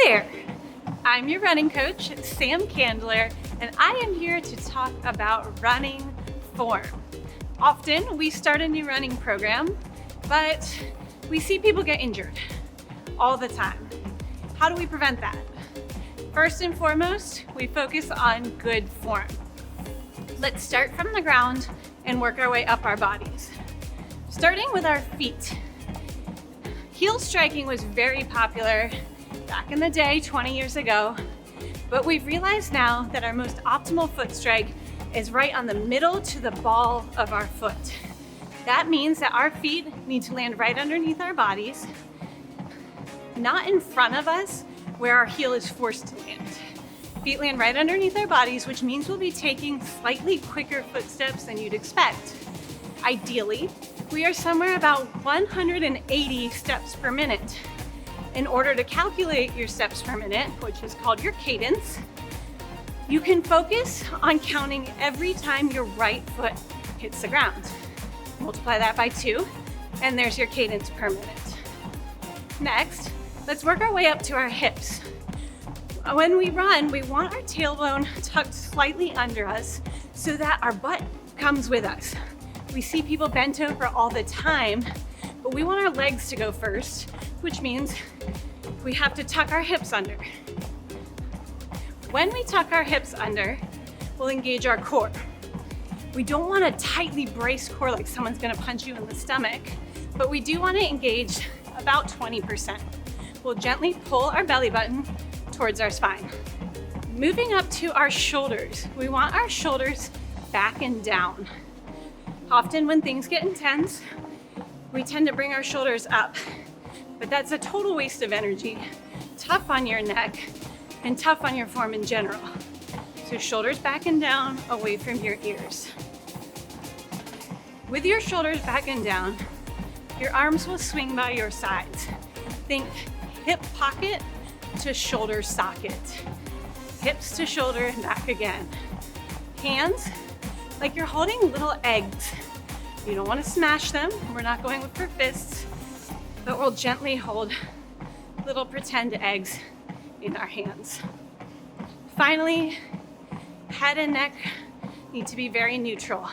there, I'm your running coach, Sam Candler, and I am here to talk about running form. Often we start a new running program, but we see people get injured all the time. How do we prevent that? First and foremost, we focus on good form. Let's start from the ground and work our way up our bodies. Starting with our feet. Heel striking was very popular back in the day, 20 years ago, but we've realized now that our most optimal foot strike is right on the middle to the ball of our foot. That means that our feet need to land right underneath our bodies, not in front of us where our heel is forced to land. Feet land right underneath our bodies, which means we'll be taking slightly quicker footsteps than you'd expect. Ideally, we are somewhere about 180 steps per minute. In order to calculate your steps per minute, which is called your cadence, you can focus on counting every time your right foot hits the ground. Multiply that by 2, and there's your cadence per minute. Next, let's work our way up to our hips. When we run, we want our tailbone tucked slightly under us so that our butt comes with us. We see people bent over all the time, but we want our legs to go first, which means we have to tuck our hips under. When we tuck our hips under, we'll engage our core. We don't want a tightly braced core like someone's gonna punch you in the stomach, but we do want to engage about 20%. We'll gently pull our belly button towards our spine. Moving up to our shoulders, we want our shoulders back and down. Often when things get intense, we tend to bring our shoulders up, but that's a total waste of energy, tough on your neck, and tough on your form in general. So shoulders back and down, away from your ears. With your shoulders back and down, your arms will swing by your sides. Think hip pocket to shoulder socket. Hips to shoulder and back again. Hands like you're holding little eggs. You don't want to smash them. We're not going for fists, but we'll gently hold little pretend eggs in our hands. Finally, head and neck need to be very neutral.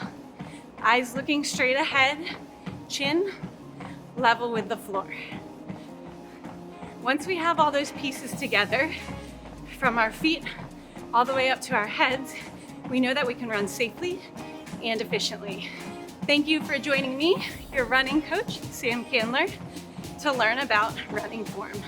Eyes looking straight ahead, chin level with the floor. Once we have all those pieces together, from our feet all the way up to our heads, we know that we can run safely and efficiently. Thank you for joining me, your running coach, Sam Candler, to learn about running form.